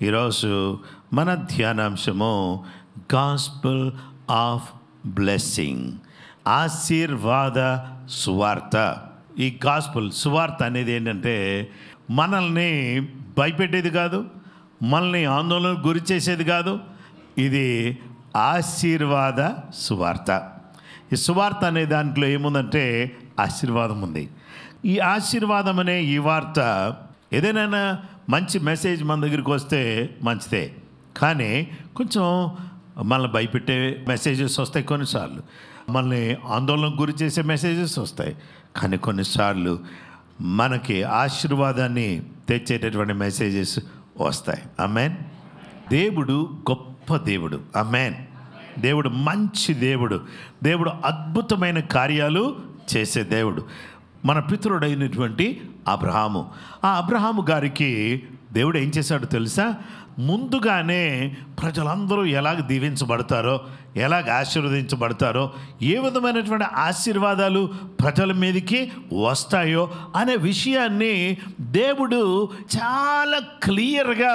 ఈరోజు మన ధ్యానాంశము gospel of blessing, ఆశీర్వాద సువార్త. ఈ గాస్పుల్ సువార్త అనేది ఏంటంటే మనల్ని భయపెట్టేది కాదు, మనల్ని ఆందోళనకు గురి చేసేది కాదు. ఇది ఆశీర్వాద సువార్త. ఈ సువార్త అనే దాంట్లో ఏముందంటే ఆశీర్వాదం ఉంది. ఈ ఆశీర్వాదం అనే ఈ వార్త, ఏదైనా మంచి మెసేజ్ మన దగ్గరికి వస్తే మంచిదే, కానీ కొంచెం మనల్ని భయపెట్టే మెసేజెస్ వస్తాయి, కొన్నిసార్లు మనల్ని ఆందోళనకు గురి చేసే మెసేజెస్ వస్తాయి, కానీ కొన్నిసార్లు మనకి ఆశీర్వాదాన్ని తెచ్చేటటువంటి మెసేజెస్ వస్తాయి. ఆమేన్. దేవుడు గొప్ప దేవుడు. ఆమేన్. దేవుడు మంచి దేవుడు. దేవుడు అద్భుతమైన కార్యాలు చేసే దేవుడు. మన పితరుడైనటువంటి అబ్రహాము, ఆ అబ్రహాము గారికి దేవుడు ఏం చేశాడో తెలుసా? ముందుగానే ప్రజలందరూ ఎలాగ దీవించబడతారో, ఎలాగ ఆశీర్వదించబడతారో, ఏ విధమైనటువంటి ఆశీర్వాదాలు ప్రజల మీదకి వస్తాయో అనే విషయాన్ని దేవుడు చాలా క్లియర్గా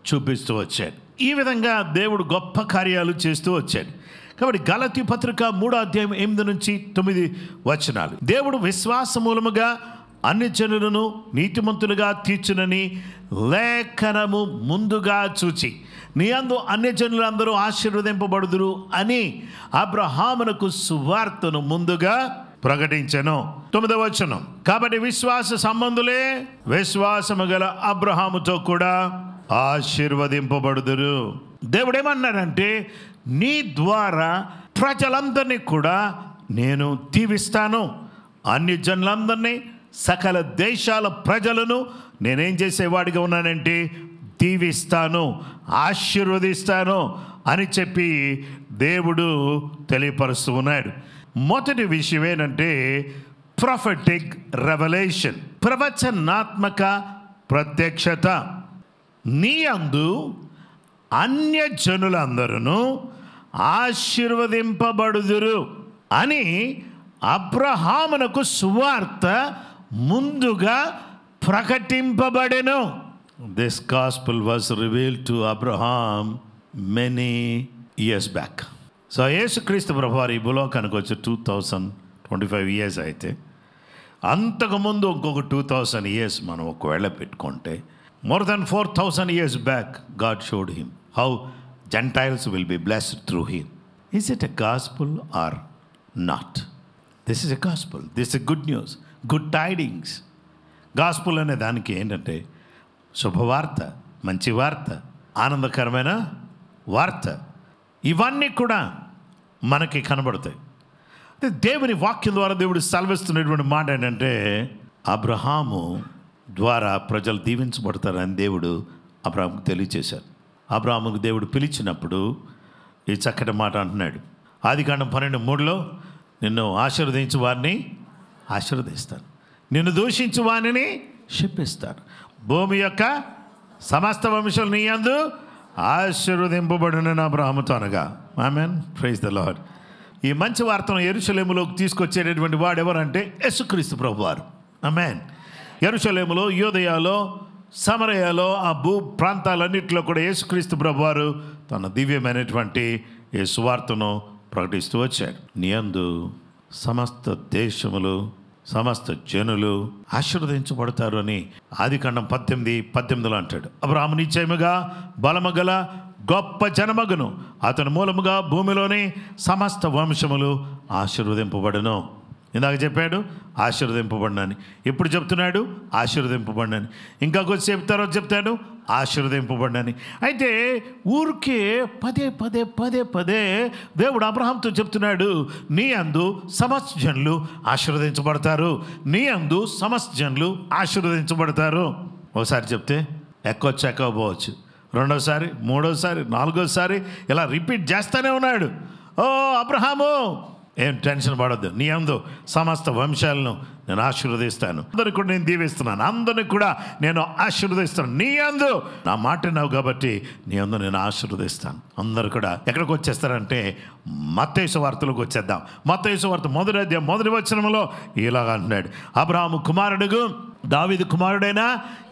చూపిస్తూ వచ్చాడు. ఈ విధంగా దేవుడు గొప్ప కార్యాలు చేస్తూ వచ్చాడు. కాబట్టి గలతీ పత్రిక 3:8-9 దేవుడు విశ్వాస మూలముగా అన్ని జనులను నీతిమంతులుగా తీర్చునని లేఖనము ముందుగా చూచి నీ అందు అన్ని జనులందరూ ఆశీర్వదింపబడుదురు అని అబ్రహామునకు సువార్తను ముందుగా ప్రకటించెను. 9 కాబట్టి విశ్వాస సంబంధులే విశ్వాసము గల అబ్రహాముతో కూడా ఆశీర్వదింపబడుదురు. దేవుడు ఏమన్నాడంటే, నీ ద్వారా ప్రజలందరినీ కూడా నేను దీవిస్తాను. అన్ని జనులందరినీ, సకల దేశాల ప్రజలను నేనేం చేసేవాడిగా ఉన్నానంటే దీవిస్తాను, ఆశీర్వదిస్తాను అని చెప్పి దేవుడు తెలియపరుస్తూ ఉన్నాడు. మొదటి విషయం ఏంటంటే ప్రొఫెటిక్ రెవల్యూషన్, ప్రవచనాత్మక ప్రత్యక్షత. నీ అందు అన్య జనులందరూ ఆశీర్వదింపబడుదురు అని అబ్రహామునకు సువార్త ముందుగా ప్రకటింపబడెను. This gospel was revealed to Abraham many years back. So యేసుక్రీస్తు ప్రభువారు ఈ భూలోకానికి వచ్చి 2025 ఇయర్స్ అయితే, అంతకుముందు ఇంకొక 2000 ఇయర్స్ మనం ఒకవేళ పెట్టుకుంటే, more than 4000 years back, God showed him how Gentiles will be blessed through him. Is it a gospel or not? This is a gospel. This is good news, good tidings. Gospel అనే దానికి ఏంటంటే శుభవార్త, మంచి వార్త, ఆనందకరమైన వార్త. ఇవన్నీ కూడా మనకి కనబడతాయి. దేవుని వాక్యం ద్వారా దేవుడు సెలవిస్తున్నటువంటి మాట ఏంటంటే, అబ్రహాము ద్వారా ప్రజలు దీవించబడతారని దేవుడు అబ్రహాముకు తెలియచేశారు. అబ్రహాముకు దేవుడు పిలిచినప్పుడు ఈ చక్కటి మాట అంటున్నాడు. ఆదికాండం 12:3 నిన్ను ఆశీర్వదించు వారిని ఆశీర్వదిస్తాను, నిన్ను దూషించు వారిని శపిస్తాను, భూమి యొక్క సమస్త వంశం నీ యందు ఆశీర్వదింపబడునని అబ్రహాముతో అనగా. ఆమేన్. Praise the lord. ఈ మంచి వార్తను యెరూషలేములోకి తీసుకొచ్చేటటువంటి వాడు ఎవరంటే యేసుక్రీస్తు ప్రభువారు. ఆమేన్. యెరూషలేములో, యూదయలో, సమరయలో, ఆ భూ ప్రాంతాలన్నింటిలో కూడా యేసుక్రీస్తు ప్రభువారు తన దివ్యమైనటువంటి ఈ సువార్తను ప్రకటిస్తూ వచ్చాడు. నీ యందు సమస్త దేశములు, సమస్త జనులు ఆశీర్వదించబడతారు అని ఆదికాండం 18:18 అంటాడు. అబ్రహాము నిశ్చయముగా బలము గల గొప్ప జనమగును, అతని మూలముగా భూమిలోని సమస్త వంశములు ఆశీర్వదింపబడును. ఇందాక చెప్పాడు ఆశీర్వదింపబడినని, ఇప్పుడు చెప్తున్నాడు ఆశీర్వదింపబడినని, ఇంకా కొద్దిసేపు తర్వాత చెప్తాడు ఆశీర్వదింపబడినని. అయితే ఊరికే పదే పదే పదే పదే దేవుడు అబ్రహాంతో చెప్తున్నాడు, నీ అందు సమస్త జనులు ఆశీర్వదించబడతారు, నీ అందు సమస్త జనులు ఆశీర్వదించబడతారు. ఒకసారి చెప్తే ఎక్కొచ్చు, ఎక్కకపోవచ్చు, రెండోసారి, మూడోసారి, నాలుగోసారి ఇలా రిపీట్ చేస్తూనే ఉన్నాడు. ఓ అబ్రహాము, ఏం టెన్షన్ పడొద్దు, నీ అందు సమస్త వంశాలను నేను ఆశీర్వదిస్తాను, అందరిని కూడా నేను దీవిస్తున్నాను, అందరిని కూడా నేను ఆశీర్వదిస్తాను, నీ అందు నా మాట విన్నావు కాబట్టి నీ అందు నేను ఆశీర్వదిస్తాను. అందరూ కూడా ఎక్కడికి వచ్చేస్తారంటే మత్తయి సువార్తలోకి వచ్చేద్దాం. మత్తయి సువార్త 1వ అధ్యాయం 1వ వచనంలో ఇలాగ అంటున్నాడు, అబ్రహాము కుమారుడుగు దావీదు కుమారుడైన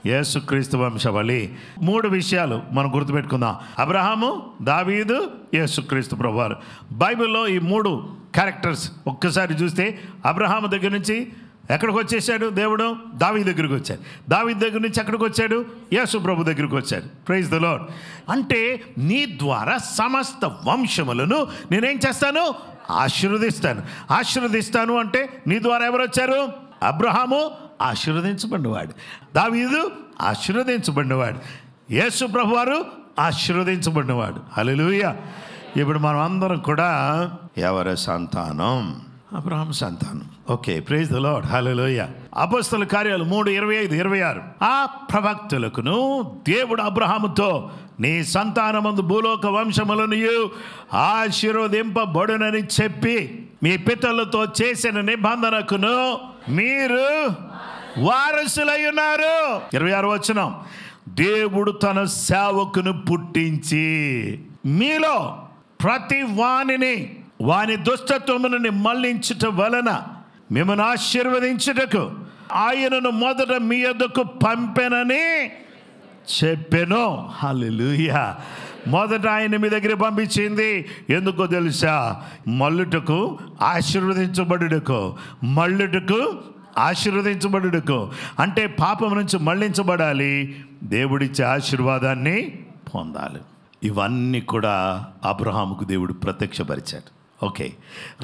యేసుక్రీస్తు వంశవళి. 3 విషయాలు మనం గుర్తుపెట్టుకుందాం: అబ్రహాము, దావీదు, యేసుక్రీస్తు ప్రభువారు. బైబిల్లో ఈ 3 క్యారెక్టర్స్ ఒక్కసారి చూస్తే అబ్రహాము దగ్గర నుంచి ఎక్కడికి వచ్చేసాడు దేవుడు? దావీదు దగ్గరికి వచ్చాడు. దావీదు దగ్గర నుంచి ఎక్కడికి వచ్చాడు? యేసు ప్రభు దగ్గరికి వచ్చాడు. Praise the lord. అంటే నీ ద్వారా సమస్త వంశములను నేనేం చేస్తాను? ఆశీర్వదిస్తాను అంటే నీ ద్వారా ఎవరు వచ్చారు? అబ్రహాము ఆశీర్వదించబడినవాడు, దావీదు ఆశీర్వదించబడినవాడు, యేసు ప్రభువారు ఆశీర్వదించబడినవాడు. హల్లెలూయా. ఇప్పుడు మనం అందరం కూడా ఎవరి సంతానం? అబ్రహాము సంతానం. Okay, praise the lord. హల్లెలూయా. అపోస్తల కార్యాలు 3:25-26 ఆ ప్రవక్తలకును దేవుడు అబ్రహాముతో నీ సంతానమందు భూలోక వంశములను ఆశీర్వదింపబడునని చెప్పి మీ పితరులతో చేసిన నిబంధనకును మీరు వారసులై ఉన్నారు. 26వ వచనం, దేవుడు తన సేవకును పుట్టించి మీలో ప్రతి వాని దుష్టత్వమును మళ్లించుట వలన మిమ్మల్ని ఆశీర్వదించుటకు ఆయనను మొదట మీ యొద్దకు పంపెనని చెప్పెను. హల్లెలూయా. మొదట ఆయన మీ దగ్గర పంపించింది ఎందుకో తెలుసా? మళ్ళుటకు ఆశీర్వదించబడుటకు అంటే పాపం నుంచి మళ్ళించబడాలి, దేవుడిచ్చే ఆశీర్వాదాన్ని పొందాలి. ఇవన్నీ కూడా అబ్రహాముకు దేవుడు ప్రత్యక్షపరిచాడు. ఓకే,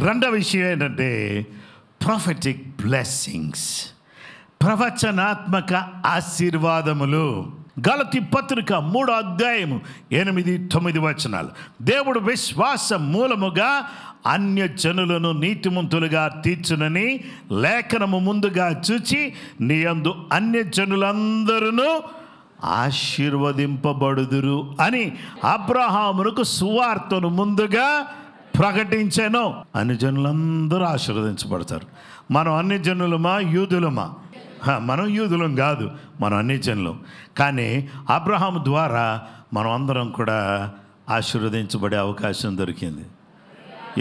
రెండవ విషయం ఏంటంటే ప్రొఫెటిక్ బ్లెస్సింగ్స్, ప్రవచనాత్మక ఆశీర్వాదములు. గలతీ పత్రిక 3:8-9 దేవుడు విశ్వాస మూలముగా అన్య జనులను నీతిమంతులుగా తీర్చునని లేఖనము ముందుగా చూచి నీ యందు అన్య జనులందరూ ఆశీర్వదింపబడుదురు అని అబ్రహామునకు సువార్తను ముందుగా ప్రకటించాను. అన్ని జనులందరూ ఆశీర్వదించబడతారు. మనం అన్ని జనులమా? యూదులమా? మనం యూదులం కాదు, మనం అన్ని జనులం. కానీ అబ్రహాము ద్వారా మనం అందరం కూడా ఆశీర్వదించబడే అవకాశం దొరికింది.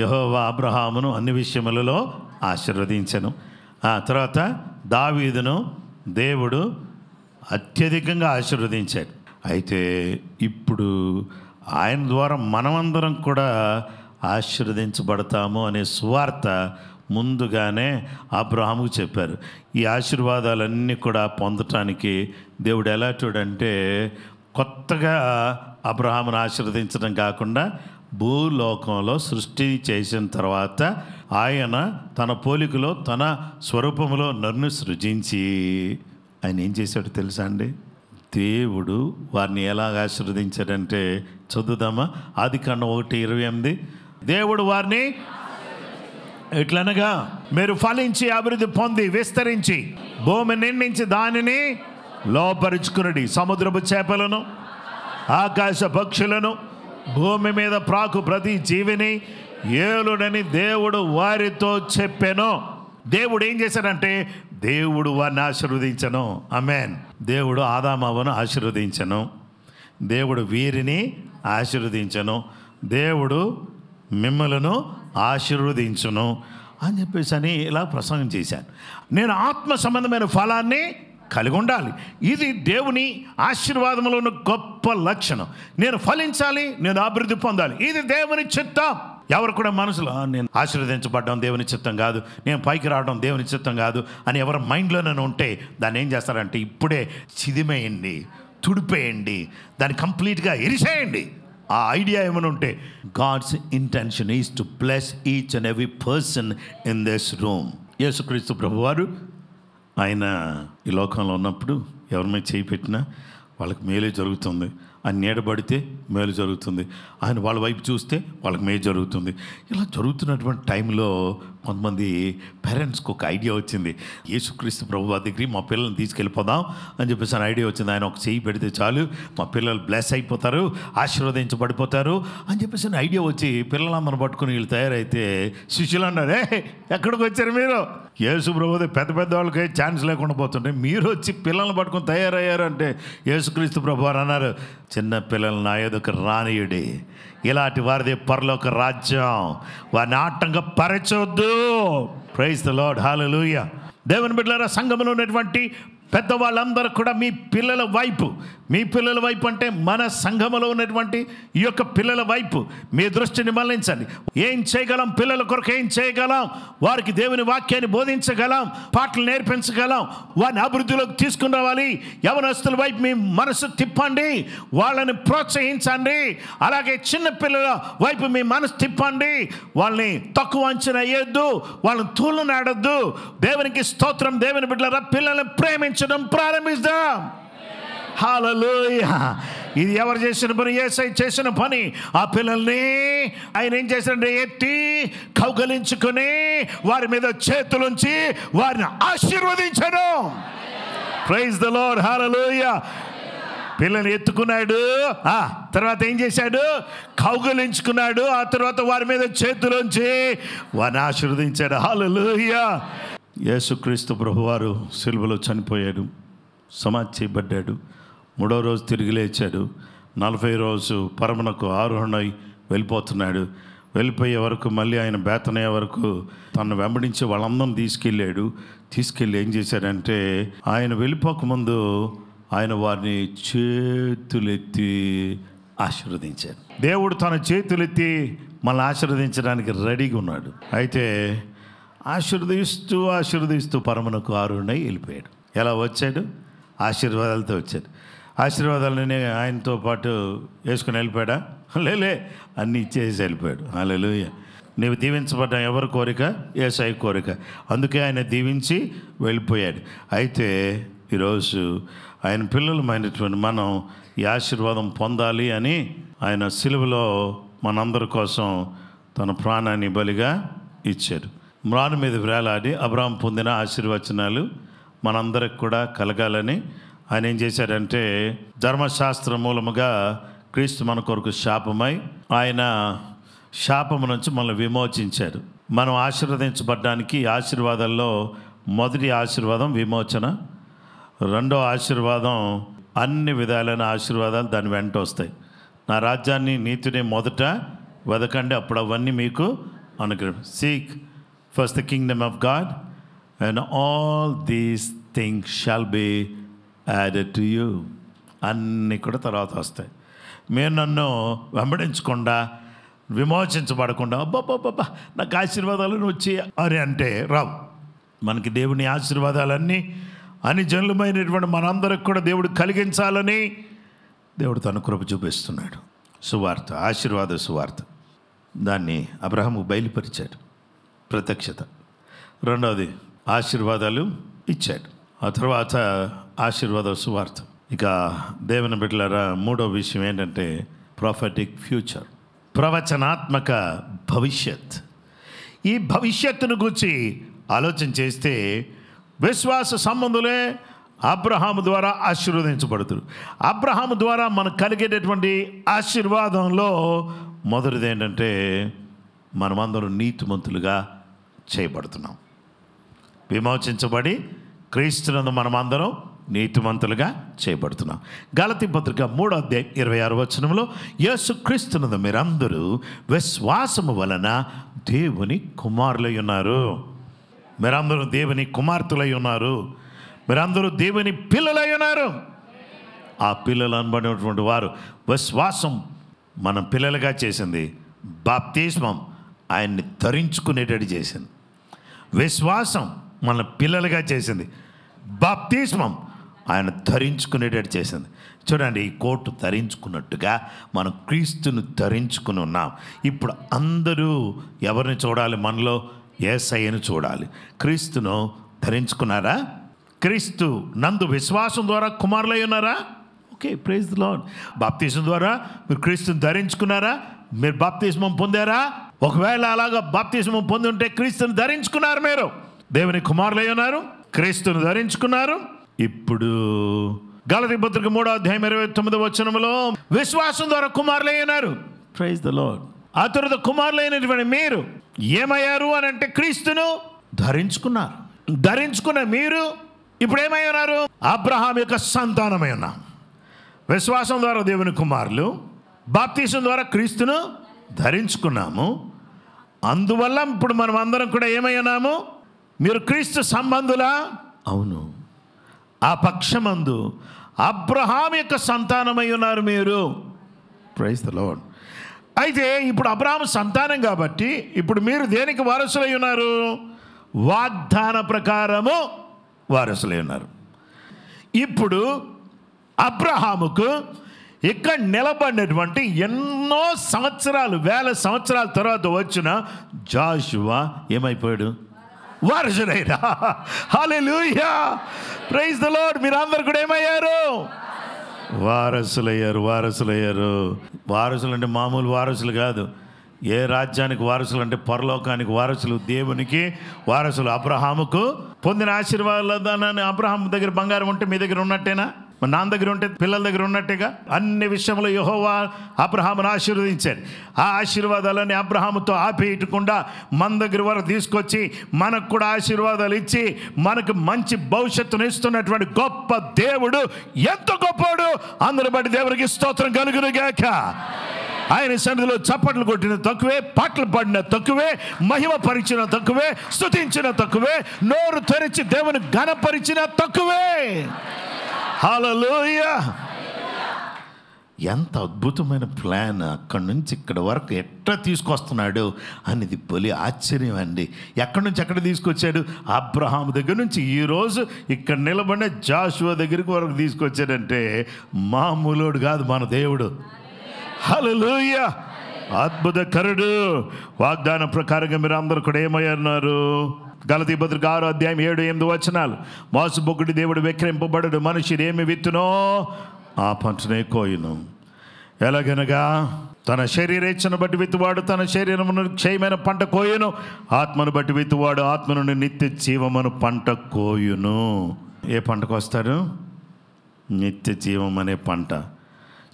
యెహోవా అబ్రహామును అన్ని విషయములలో ఆశీర్వదించెను. తర్వాత దావీదును దేవుడు అత్యధికంగా ఆశీర్వదించాడు. అయితే ఇప్పుడు ఆయన ద్వారా మనమందరం కూడా ఆశీర్వదించబడతాము అనే సువార్త ముందుగానే అబ్రహాముకు చెప్పారు. ఈ ఆశీర్వాదాలన్నీ కూడా పొందటానికి దేవుడు ఎలా చూడంటే కొత్తగా అబ్రహామును ఆశీర్వదించడం కాకుండా భూలోకంలో సృష్టి చేసిన తర్వాత ఆయన తన పోలికలో తన స్వరూపంలో నన్ను సృజించి ఆయన ఏం చేశాడు తెలుసా అండి? దేవుడు వారిని ఎలాగ ఆశీర్వదించాడంటే చదువుదామా? ఆదికాండం 1:28 దేవుడు వారిని ఎట్లనగా మీరు ఫలించి అభివృద్ధి పొంది విస్తరించి భూమి నిండించి దానిని లోపరుచుకునడి, సముద్రపు చేపలను ఆకాశ పక్షులను భూమి మీద ప్రాకు ప్రతి జీవిని ఏలుడని దేవుడు వారితో చెప్పెను. దేవుడు ఏం చేశాడంటే దేవుడు వారిని ఆశీర్వదించను. ఆమేన్. దేవుడు ఆదామవ్వను ఆశీర్వదించను, దేవుడు వీరిని ఆశీర్వదించను, దేవుడు మిమ్మలను ఆశీర్వదించును అని చెప్పేసి అని ఇలా ప్రసంగం చేశాను. నేను ఆత్మ సంబంధమైన ఫలాన్ని కలిగి ఉండాలి. ఇది దేవుని ఆశీర్వాదంలో ఉన్న గొప్ప లక్షణం. నేను ఫలించాలి, నేను అభివృద్ధి పొందాలి, ఇది దేవుని చిత్తం. ఎవరు కూడా మనసులో నేను ఆశీర్వదించబడ్డం దేవుని చిత్తం కాదు, నేను పైకి రావడం దేవుని చిత్తం కాదు అని ఎవరి మైండ్లోనే ఉంటే దాన్ని ఏం చేస్తారంటే ఇప్పుడే చిదిమేయండి, తుడిపేయండి, దాన్ని కంప్లీట్గా ఎరిసేయండి. ఆ ఐడియా ఏమైనా ఉంటే God's intention is to bless each and every person in this room. యేసుక్రీస్తు ప్రభువారు ఆయన ఈ లోకంలో ఉన్నప్పుడు ఎవరి మీద చేయి పెట్టినా వాళ్ళకి మేలే జరుగుతుంది. ఆయన నీడబడితే మేలు జరుగుతుంది, ఆయన వాళ్ళ వైపు చూస్తే వాళ్ళకి మేలు జరుగుతుంది. ఇలా జరుగుతున్నటువంటి టైంలో కొంతమంది పేరెంట్స్కి ఒక ఐడియా వచ్చింది, యేసుక్రీస్తు ప్రభువు దగ్గరికి మా పిల్లల్ని తీసుకెళ్ళిపోదాం అని చెప్పేసి ఆయన ఐడియా వచ్చింది. ఆయన ఒక చెయ్యి పెడితే చాలు మా పిల్లలు బ్లెస్ అయిపోతారు, ఆశీర్వదించబడిపోతారు అని చెప్పేసి ఐడియా వచ్చి పిల్లలందరూ పట్టుకుని వీళ్ళు తయారైతే శిష్యులు అన్నారు, ఎక్కడికి వచ్చారు మీరు? యేసు ప్రభు పెద్ద పెద్ద వాళ్ళకి ఛాన్స్ లేకుండా పోతుంటే మీరు వచ్చి పిల్లల్ని పట్టుకొని తయారయ్యారు అంటే యేసుక్రీస్తు ప్రభు వారు అన్నారు, చిన్న పిల్లలు నా ఎదుకు రానియుడి, ఇలాంటి వారిది పరలోక రాజ్యం, వారిని ఆటంకపరచొద్దు. Praise the lord. హల్లెలూయా. దేవుని బిడ్డలారా, సంఘంలో ఉన్నటువంటి పెద్దవాళ్ళందరూ కూడా మీ పిల్లల వైపు అంటే మన సంఘములో ఉన్నటువంటి ఈ యొక్క పిల్లల వైపు మీ దృష్టిని మళ్లించండి. ఏం చేయగలం? పిల్లల కొరకు ఏం చేయగలం? వారికి దేవుని వాక్యాన్ని బోధించగలం, పాటలు నేర్పించగలం, వారిని అభివృద్ధిలోకి తీసుకుని రావాలి. యవనస్తుల వైపు మీ మనసు తిప్పండి, వాళ్ళని ప్రోత్సహించండి. అలాగే చిన్న పిల్లల వైపు మీ మనసు తిప్పండి, వాళ్ళని తక్కువ అంచనా వేయొద్దు, వాళ్ళని తూలునాడొద్దు. దేవునికి స్తోత్రం. దేవుని బిడ్డలారా, పిల్లల్ని ప్రేమించడం ప్రారంభిద్దాం. హల్లెలూయా. ఇది ఎవరు చేసిన పని? యేసయ్య చేసిన పని. ఆ పిల్లల్ని ఆయన ఏం చేశాడంటే ఎత్తి కౌగలించుకొని వారి మీద చేతులుంచి వారిని ఆశీర్వదించాడు. Praise the lord. హల్లెలూయా. పిల్లల్ని ఎత్తుకున్నాడు, తర్వాత ఏం చేశాడు? కౌగలించుకున్నాడు. ఆ తర్వాత వారి మీద చేతులుంచి వారిని ఆశీర్వదించాడు. హల్లెలూయా. యేసుక్రీస్తు ప్రభువారు సిలువలో చనిపోయాడు, సమాధి చేయబడ్డాడు, 3వ రోజు తిరిగి లేచాడు, 40వ రోజు పరమునకు ఆరోహణై వెళ్ళిపోతున్నాడు. వెళ్ళిపోయే వరకు మళ్ళీ ఆయన బేతనయ్యే వరకు తను వెంబడించి వాళ్ళందరం తీసుకెళ్ళి ఏం చేశాడంటే, ఆయన వెళ్ళిపోకముందు ఆయన వారిని చేతులెత్తి ఆశీర్వదించాడు. దేవుడు తన చేతులెత్తి మనల్ని ఆశీర్వదించడానికి రెడీగా ఉన్నాడు. అయితే ఆశీర్వదిస్తూ పరమునకు ఆరోహణై వెళ్ళిపోయాడు. ఎలా వచ్చాడు? ఆశీర్వాదాలతో వచ్చాడు. ఆశీర్వాదాలని ఆయనతో పాటు వేసుకుని వెళ్ళిపోయాడా? లేలే, అన్నీ ఇచ్చేసి వెళ్ళిపోయాడు. హల్లెలూయా. నీవు దీవించబడ్డా ఎవరి కోరిక? యేసయ్య కోరిక. అందుకే ఆయన దీవించి వెళ్ళిపోయాడు. అయితే ఈరోజు ఆయన పిల్లలమైనటువంటి మనం ఈ ఆశీర్వాదం పొందాలి అని ఆయన సిలువలో మనందరి కోసం తన ప్రాణాన్ని బలిగా ఇచ్చాడు. మ్రాను మీద వేలాడి అబ్రహాము పొందిన ఆశీర్వచనాలు మనందరికి కూడా కలగాలని ఆయన ఏం చేశాడంటే, ధర్మశాస్త్ర మూలముగా క్రీస్తు మన కొరకు శాపమై ఆయన శాపము నుంచి మనల్ని విమోచించాడు. మనం ఆశీర్వదించబడ్డానికి ఆశీర్వాదాల్లో మొదటి ఆశీర్వాదం విమోచన, రెండో ఆశీర్వాదం అన్ని విధాలైన ఆశీర్వాదాలు దాని వెంట వస్తాయి. నా రాజ్యాన్ని నీతిని మొదట వెదకండి, అప్పుడు అవన్నీ మీకు అనుగ్రహం. Seek first the Kingdom of God and all these things shall be added to you. అన్నీ కూడా తర్వాత వస్తాయి. మీరు నన్ను వెంబడించకుండా, విమోచించబడకుండా అబ్బాబ్బాబ్బా నాకు ఆశీర్వాదాలను వచ్చి అని అంటే రావు. మనకి దేవుని ఆశీర్వాదాలన్నీ అన్ని జనులమైనటువంటి మనందరికి కూడా దేవుడు కలిగించాలని దేవుడు తన కృప చూపిస్తున్నాడు. సువార్త, ఆశీర్వాద సువార్త, దాన్ని అబ్రహాముకు బయలుపరిచాడు, ప్రత్యక్షత. రెండవది ఆశీర్వాదాలు ఇచ్చాడు. ఆ తర్వాత ఆశీర్వాద సువార్త. ఇక దేవుని బిడ్డలారా, మూడో విషయం ఏంటంటే ప్రొఫెటిక్ ఫ్యూచర్, ప్రవచనాత్మక భవిష్యత్. ఈ భవిష్యత్తును గురించి ఆలోచన చేస్తే విశ్వాస సంబంధులే అబ్రహాము ద్వారా ఆశీర్వదించబడుతున్నారు. అబ్రహాము ద్వారా మనకు కలిగేటటువంటి ఆశీర్వాదంలో మొదటిది ఏంటంటే మనమందరం నీతిమంతులుగా చేయబడుతున్నాం. విమోచించబడి క్రీస్తునందు మనమందరం నీతిమంతులుగా చేయబడుతున్నాం. గలతీ పత్రిక 3:26 యేసుక్రీస్తునందు మీరందరూ విశ్వాసము వలన దేవుని కుమారులై ఉన్నారు. మీరందరూ దేవుని కుమార్తెలై ఉన్నారు. మీరందరూ దేవుని పిల్లలై ఉన్నారు. ఆ పిల్లలు అనబడినటువంటి వారు విశ్వాసం మనం పిల్లలుగా చేసింది. బాప్తిస్మం ఆయన్ని ధరించుకునేటట్టు చేసింది. విశ్వాసం మన పిల్లలుగా చేసింది. బాప్తిస్మం ఆయన ధరించుకునేటట్టు చేసింది. చూడండి, ఈ కోటు ధరించుకున్నట్టుగా మనం క్రీస్తును ధరించుకుని ఉన్నాం. ఇప్పుడు అందరూ ఎవరిని చూడాలి? మనలో యేసయ్యను చూడాలి. క్రీస్తును ధరించుకున్నారా? క్రీస్తు నందు విశ్వాసం ద్వారా కుమారులై ఉన్నారా? Okay, praise the lord. బాప్తిస్మం ద్వారా మీరు క్రీస్తుని ధరించుకున్నారా? మీరు బాప్తిస్మం పొందారా? ఒకవేళ అలాగా బాప్తిస్మం పొంది ఉంటే క్రీస్తుని ధరించుకున్నారు. మీరు దేవుని కుమారులై ఉన్నారు, క్రీస్తును ధరించుకున్నారు. ఇప్పుడు గలతీ పత్రిక 3:29 విశ్వాసం ద్వారా కుమారులై ఉన్నారు. Praise the lord. ఆ తర్వాత కుమారులైనటువంటి మీరు ఏమయ్యారు అని అంటే క్రీస్తును ధరించుకున్నారు. ధరించుకున్న మీరు ఇప్పుడు ఏమై ఉన్నారు? అబ్రహాం యొక్క సంతానమై ఉన్నాం. విశ్వాసం ద్వారా దేవుని కుమారులు, బాప్తిసం ద్వారా క్రీస్తును ధరించుకున్నాము. అందువల్ల ఇప్పుడు మనం అందరం కూడా ఏమై ఉన్నాము? మీరు క్రీస్తు సంబంధులా? అవును. ఆ పక్షమందు అబ్రహాం యొక్క సంతానమై ఉన్నారు మీరు. Praise the lord. అయితే ఇప్పుడు అబ్రహాము సంతానం కాబట్టి ఇప్పుడు మీరు దేనికి వారసులై ఉన్నారు? వాగ్దాన ప్రకారము వారసులై ఉన్నారు. ఇప్పుడు అబ్రహాముకు ఇక్కడ నిలబడినటువంటి ఎన్నో సంవత్సరాలు, వేల సంవత్సరాల తర్వాత వచ్చిన జాషువా ఏమైపోయాడు? వారసులైనా. హల్లెలూయా, ప్రైజ్ ది లార్డ్. మీరు అందరు కూడా ఏమయ్యారు? వారసులయ్యారు. వారసులు అంటే మామూలు వారసులు కాదు. ఏ రాజ్యానికి వారసులు అంటే పరలోకానికి వారసులు, దేవునికి వారసులు. అబ్రహాముకు పొందిన ఆశీర్వాదాన్ని, అబ్రహాం దగ్గర బంగారం ఉంటే మీ దగ్గర ఉన్నట్టేనా? మా నాన్న దగ్గర ఉంటే పిల్లల దగ్గర ఉన్నట్టుగా అన్ని విషయంలో యెహోవా అబ్రహామును ఆశీర్వదించాడు. ఆ ఆశీర్వాదాలన్నీ అబ్రహాముతో ఆపేయకుండా మన దగ్గర వరకు తీసుకొచ్చి మనకు కూడా ఆశీర్వాదాలు ఇచ్చి మనకు మంచి భవిష్యత్తును ఇస్తున్నటువంటి గొప్ప దేవుడు ఎంత గొప్పవాడు! అందరి బట్టి దేవునికి స్తోత్రం కలుగునుగాక. ఆయన సన్నిధిలో చప్పట్లు కొట్టిన తక్కువే, పాటలు పాడిన తక్కువే, మహిమ పరిచిన తక్కువే, స్తుతించిన తక్కువే, నోరు తెరిచి దేవుని ఘనపరిచిన తక్కువే. హల్లెలూయా. ఎంత అద్భుతమైన ప్లాన్! అక్కడి నుంచి ఇక్కడ వరకు ఎట్లా తీసుకొస్తున్నాడు అనేది బలి ఆశ్చర్యం అండి. ఎక్కడి నుంచి ఎక్కడ తీసుకొచ్చాడు? అబ్రహాం దగ్గర నుంచి ఈరోజు ఇక్కడ నిలబడిన జాషువా దగ్గరికి వరకు తీసుకొచ్చాడంటే మామూలుడు కాదు మన దేవుడు. హల్లెలూయా, అద్భుతకరుడు. వాగ్దానం ప్రకారంగా మీరు అందరూ కూడా ఏమయ్యన్నారు? గలతీ పత్రిక 6 అధ్యాయం 7, 8 వచనాలు. మోసపోకుడి దేవుడు వెక్కిరింపబడడు, మనుషుడు ఏమి విత్తునో ఆ పంటనే కోయును. ఎలాగనగా తన శరీరేచ్ఛను బట్టి విత్తువాడు తన శరీరమును క్షయమైన పంట కోయును, ఆత్మను బట్టి విత్తువాడు ఆత్మ నుండి నిత్య జీవమును పంట కోయును. ఏ పంటకు వస్తాడు? నిత్య జీవం అనే పంట.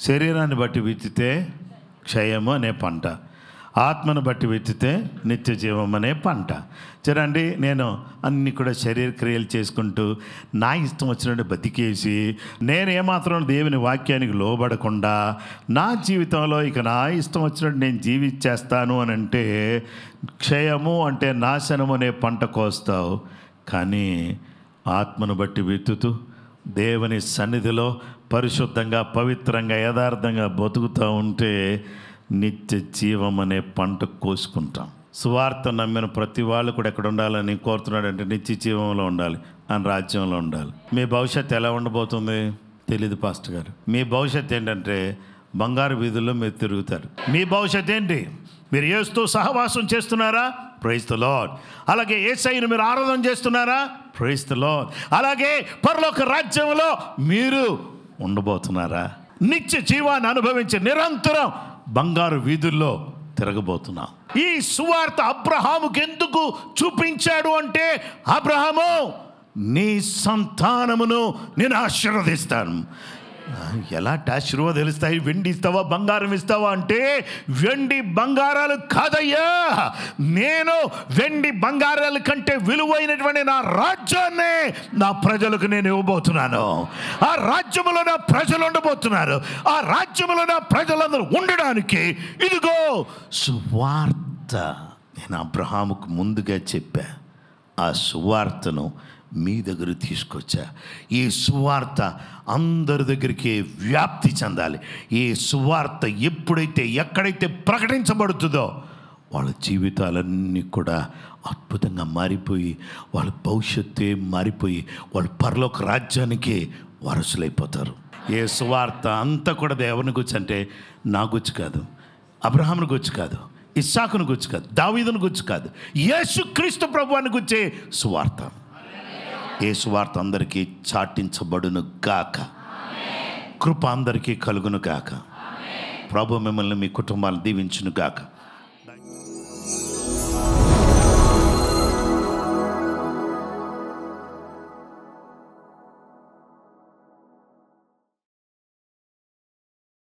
శరీరాన్ని బట్టి విత్తితే క్షయము అనే పంట, ఆత్మను బట్టి విత్తితే నిత్య జీవం అనే పంట. చూడండి, నేను అన్నీ కూడా శరీర క్రియలు చేసుకుంటూ నా ఇష్టం వచ్చినట్టు బతికేసి నేను ఏమాత్రం దేవుని వాక్యానికి లోబడకుండా నా జీవితంలో ఇక నా ఇష్టం వచ్చినట్టు నేను జీవించేస్తాను అని అంటే క్షయము అంటే నాశనము అనే పంట కోస్తావు. కానీ ఆత్మను బట్టి విత్తుతూ దేవుని సన్నిధిలో పరిశుద్ధంగా, పవిత్రంగా, యథార్థంగా బతుకుతూ ఉంటే నిత్య జీవం అనే పంట కోసుకుంటాం. సువార్త నమ్మిన ప్రతి వాళ్ళు కూడా ఎక్కడ ఉండాలని కోరుతున్నాడంటే నిత్య జీవంలో ఉండాలి, అని రాజ్యంలో ఉండాలి. మీ భవిష్యత్తు ఎలా ఉండబోతుంది తెలీదు పాస్టర్ గారు. మీ భవిష్యత్తు ఏంటంటే బంగారు వీధుల్లో మీరు తిరుగుతారు. మీ భవిష్యత్తు ఏంటి? మీరు యేసుతో సహవాసం చేస్తున్నారా? Praise the lord. అలాగే యేసయ్యను మీరు ఆరాధన చేస్తున్నారా? Praise the lord. అలాగే పరలోక రాజ్యంలో మీరు ఉండబోతున్నారా? నిత్య జీవాన్ని అనుభవించి నిరంతరం బంగారు వీధుల్లో తిరగబోతున్నాం. ఈ సువార్త అబ్రహాముకి ఎందుకు చూపించాడు అంటే, అబ్రహాము నీ సంతానమును నేను ఆశీర్వదిస్తాను. ఎలాంటి ఆశీర్వాదాలు ఇస్తాయి? వెండి ఇస్తావా, బంగారం ఇస్తావా అంటే, వెండి బంగారాలు కాదయ్యా, నేను వెండి బంగారాల కంటే విలువైనటువంటి నా రాజ్యాన్ని నా ప్రజలకు నేను ఇవ్వబోతున్నాను. ఆ రాజ్యములో నా ప్రజలు ఉండబోతున్నారు. ఆ రాజ్యములో నా ప్రజలందరూ ఉండడానికి ఇదిగో సువార్త. నేను అబ్రహాముకు ముందుగా చెప్పా, ఆ సువార్తను మీ దగ్గర తీసుకొచ్చా. ఈ సువార్త అందరి దగ్గరికి వ్యాప్తి చెందాలి. ఈ సువార్త ఎప్పుడైతే ఎక్కడైతే ప్రకటించబడుతుందో వాళ్ళ జీవితాలన్నీ కూడా అద్భుతంగా మారిపోయి, వాళ్ళ భవిష్యత్తే మారిపోయి, వాళ్ళు పరలోక రాజ్యానికి వారసులైపోతారు. ఏ సువార్త అంతా కూడా దేవుని గురించి అంటే నా గురించి కాదు, అబ్రహాముని గురించి కాదు, ఇస్సాకుని గురించి కాదు, దావీదుని గురించి కాదు, యేసుక్రీస్తు ప్రభువుని గురించే సువార్త. ఏ సువార్త అందరికీ చాటించబడును గాక. కృప అందరికీ కలుగును గాక. ప్రభు మిమ్మల్ని, మీ కుటుంబాలను దీవించును గాక.